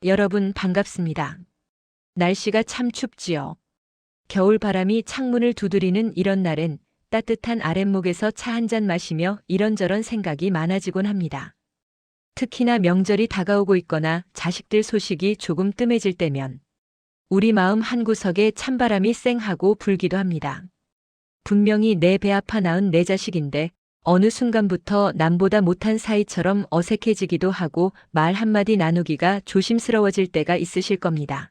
여러분 반갑습니다. 날씨가 참 춥지요. 겨울 바람이 창문을 두드리는 이런 날엔 따뜻한 아랫목에서 차 한 잔 마시며 이런저런 생각이 많아지곤 합니다. 특히나 명절이 다가오고 있거나 자식들 소식이 조금 뜸해질 때면 우리 마음 한구석에 찬바람이 쌩하고 불기도 합니다. 분명히 내 배 아파 낳은 내 자식인데 어느 순간부터 남보다 못한 사이처럼 어색해지기도 하고 말 한마디 나누기가 조심스러워질 때가 있으실 겁니다.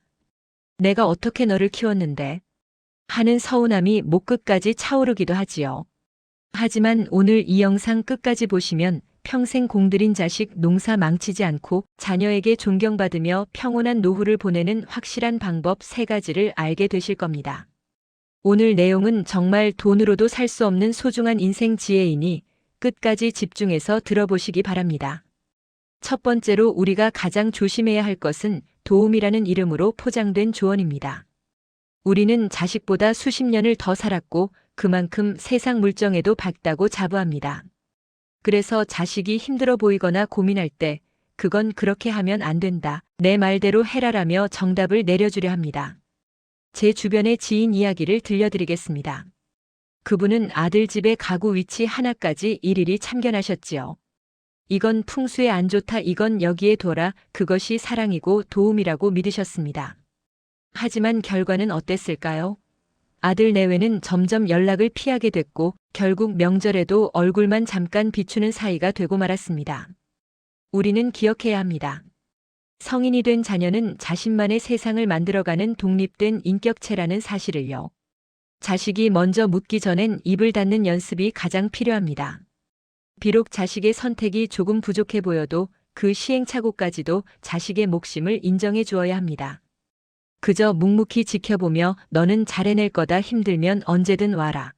내가 어떻게 너를 키웠는데? 하는 서운함이 목 끝까지 차오르기도 하지요. 하지만 오늘 이 영상 끝까지 보시면 평생 공들인 자식 농사 망치지 않고 자녀에게 존경받으며 평온한 노후를 보내는 확실한 방법 3가지를 알게 되실 겁니다. 오늘 내용은 정말 돈으로도 살 수 없는 소중한 인생 지혜이니 끝까지 집중해서 들어보시기 바랍니다. 첫 번째로 우리가 가장 조심해야 할 것은 도움이라는 이름으로 포장된 조언입니다. 우리는 자식보다 수십 년을 더 살았고 그만큼 세상 물정에도 밝다고 자부합니다. 그래서 자식이 힘들어 보이거나 고민할 때 그건 그렇게 하면 안 된다. 내 말대로 해라라며 정답을 내려주려 합니다. 제 주변의 지인 이야기를 들려드리겠습니다. 그분은 아들 집의 가구 위치 하나까지 일일이 참견하셨지요. 이건 풍수에 안 좋다, 이건 여기에 둬라, 그것이 사랑이고 도움이라고 믿으셨습니다. 하지만 결과는 어땠을까요? 아들 내외는 점점 연락을 피하게 됐고 결국 명절에도 얼굴만 잠깐 비추는 사이가 되고 말았습니다. 우리는 기억해야 합니다. 성인이 된 자녀는 자신만의 세상을 만들어가는 독립된 인격체라는 사실을요. 자식이 먼저 묻기 전엔 입을 닫는 연습이 가장 필요합니다. 비록 자식의 선택이 조금 부족해 보여도 그 시행착오까지도 자식의 몫임을 인정해 주어야 합니다. 그저 묵묵히 지켜보며 너는 잘해낼 거다, 힘들면 언제든 와라.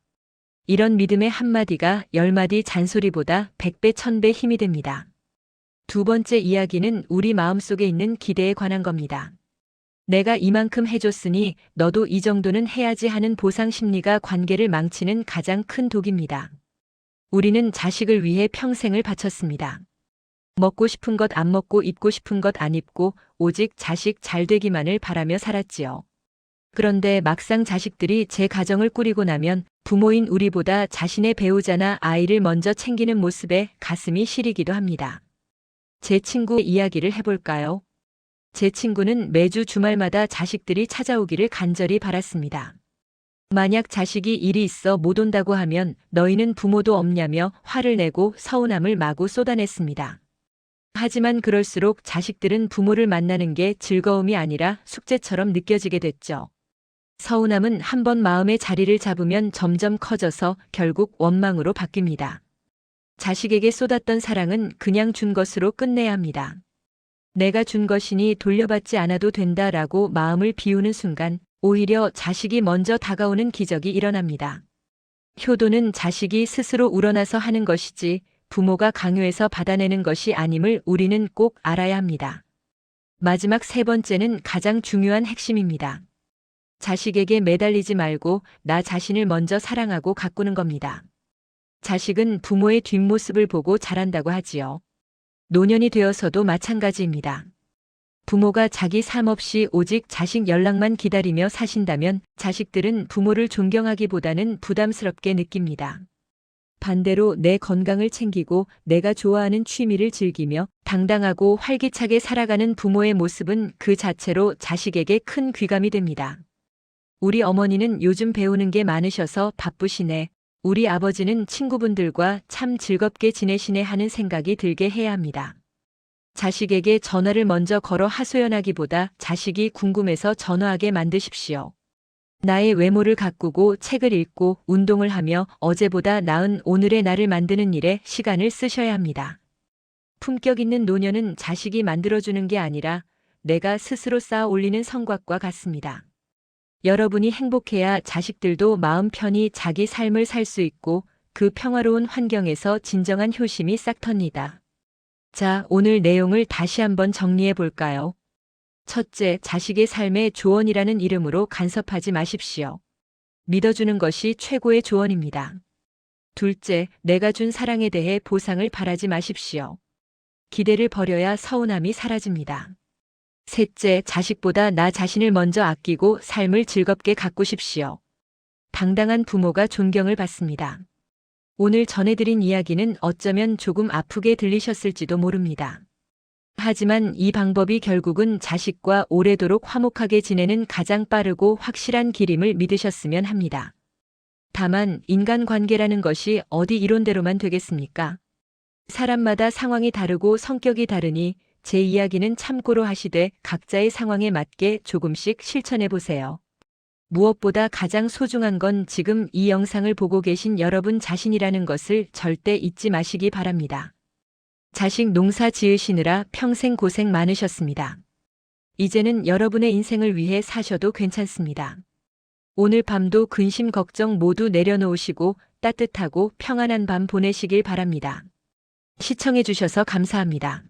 이런 믿음의 한마디가 10마디 잔소리보다 100배, 1000배 힘이 됩니다. 두 번째 이야기는 우리 마음속에 있는 기대에 관한 겁니다. 내가 이만큼 해줬으니 너도 이 정도는 해야지 하는 보상 심리가 관계를 망치는 가장 큰 독입니다. 우리는 자식을 위해 평생을 바쳤습니다. 먹고 싶은 것 안 먹고 입고 싶은 것 안 입고 오직 자식 잘 되기만을 바라며 살았지요. 그런데 막상 자식들이 제 가정을 꾸리고 나면 부모인 우리보다 자신의 배우자나 아이를 먼저 챙기는 모습에 가슴이 시리기도 합니다. 제 친구 이야기를 해볼까요? 제 친구는 매주 주말마다 자식들이 찾아오기를 간절히 바랐습니다. 만약 자식이 일이 있어 못 온다고 하면 너희는 부모도 없냐며 화를 내고 서운함을 마구 쏟아냈습니다. 하지만 그럴수록 자식들은 부모를 만나는 게 즐거움이 아니라 숙제처럼 느껴지게 됐죠. 서운함은 한번 마음의 자리를 잡으면 점점 커져서 결국 원망으로 바뀝니다. 자식에게 쏟았던 사랑은 그냥 준 것으로 끝내야 합니다. 내가 준 것이니 돌려받지 않아도 된다라고 마음을 비우는 순간 오히려 자식이 먼저 다가오는 기적이 일어납니다. 효도는 자식이 스스로 우러나서 하는 것이지 부모가 강요해서 받아내는 것이 아님을 우리는 꼭 알아야 합니다. 마지막 3번째는 가장 중요한 핵심입니다. 자식에게 매달리지 말고 나 자신을 먼저 사랑하고 가꾸는 겁니다. 자식은 부모의 뒷모습을 보고 자란다고 하지요. 노년이 되어서도 마찬가지입니다. 부모가 자기 삶 없이 오직 자식 연락만 기다리며 사신다면 자식들은 부모를 존경하기보다는 부담스럽게 느낍니다. 반대로 내 건강을 챙기고 내가 좋아하는 취미를 즐기며 당당하고 활기차게 살아가는 부모의 모습은 그 자체로 자식에게 큰 귀감이 됩니다. 우리 어머니는 요즘 배우는 게 많으셔서 바쁘시네. 우리 아버지는 친구분들과 참 즐겁게 지내시네 하는 생각이 들게 해야 합니다. 자식에게 전화를 먼저 걸어 하소연하기보다 자식이 궁금해서 전화하게 만드십시오. 나의 외모를 가꾸고 책을 읽고 운동을 하며 어제보다 나은 오늘의 나를 만드는 일에 시간을 쓰셔야 합니다. 품격 있는 노년은 자식이 만들어주는 게 아니라 내가 스스로 쌓아 올리는 성곽과 같습니다. 여러분이 행복해야 자식들도 마음 편히 자기 삶을 살 수 있고 그 평화로운 환경에서 진정한 효심이 싹 텄니다. 자, 오늘 내용을 다시 한번 정리해 볼까요? 첫째, 자식의 삶의 조언이라는 이름으로 간섭하지 마십시오. 믿어주는 것이 최고의 조언입니다. 둘째, 내가 준 사랑에 대해 보상을 바라지 마십시오. 기대를 버려야 서운함이 사라집니다. 셋째, 자식보다 나 자신을 먼저 아끼고 삶을 즐겁게 가꾸십시오. 당당한 부모가 존경을 받습니다. 오늘 전해드린 이야기는 어쩌면 조금 아프게 들리셨을지도 모릅니다. 하지만 이 방법이 결국은 자식과 오래도록 화목하게 지내는 가장 빠르고 확실한 길임을 믿으셨으면 합니다. 다만 인간관계라는 것이 어디 이론대로만 되겠습니까? 사람마다 상황이 다르고 성격이 다르니 제 이야기는 참고로 하시되 각자의 상황에 맞게 조금씩 실천해 보세요. 무엇보다 가장 소중한 건 지금 이 영상을 보고 계신 여러분 자신이라는 것을 절대 잊지 마시기 바랍니다. 자식 농사 지으시느라 평생 고생 많으셨습니다. 이제는 여러분의 인생을 위해 사셔도 괜찮습니다. 오늘 밤도 근심 걱정 모두 내려놓으시고 따뜻하고 평안한 밤 보내시길 바랍니다. 시청해 주셔서 감사합니다.